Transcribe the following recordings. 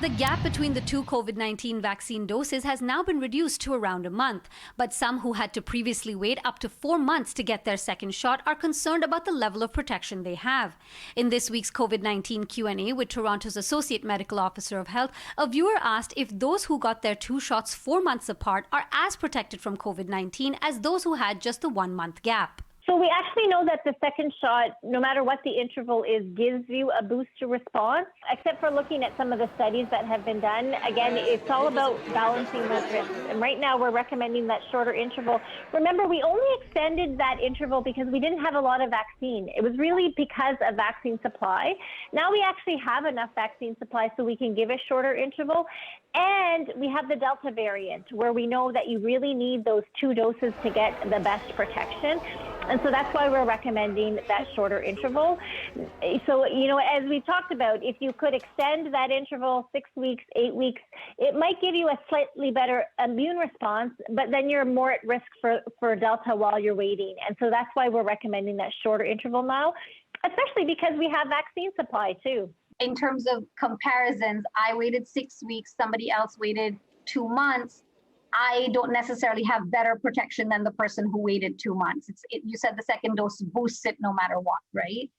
The gap between the two COVID-19 vaccine doses has now been reduced to around a month, but some who had to previously wait up to 4 months to get their second shot are concerned about the level of protection they have. In this week's COVID-19 Q&A with Toronto's Associate Medical Officer of Health, a viewer asked if those who got their 2 shots 4 months apart are as protected from COVID-19 as those who had just the 1 month gap. So we actually know that the second shot, no matter what the interval is, gives you a booster response, except for looking at some of the studies that have been done. Again, it's all about balancing those risks. And right now we're recommending that shorter interval. Remember, we only extended that interval because we didn't have a lot of vaccine. It was really because of vaccine supply. Now we actually have enough vaccine supply so we can give a shorter interval. And we have the Delta variant, where we know that you really need those 2 doses to get the best protection. And so that's why we're recommending that shorter interval. So, as we talked about, if you could extend that interval 6 weeks, 8 weeks, it might give you a slightly better immune response, but then you're more at risk for Delta while you're waiting. And so that's why we're recommending that shorter interval now, especially because we have vaccine supply too. In terms of comparisons, I waited 6 weeks, somebody else waited 2 months. I don't necessarily have better protection than the person who waited 2 months. You said the second dose boosts it no matter what, right?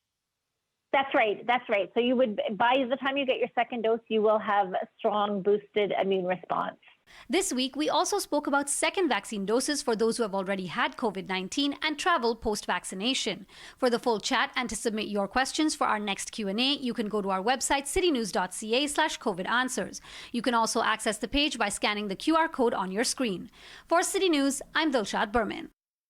That's right. That's right. So you would, by the time you get your second dose, you will have a strong boosted immune response. This week, we also spoke about second vaccine doses for those who have already had COVID-19 and travel post-vaccination. For the full chat and to submit your questions for our next Q&A, you can go to our website, CITYNEWS.CA/COVIDANSWERS. You can also access the page by scanning the QR code on your screen. For City News, I'm Dilshad Burman.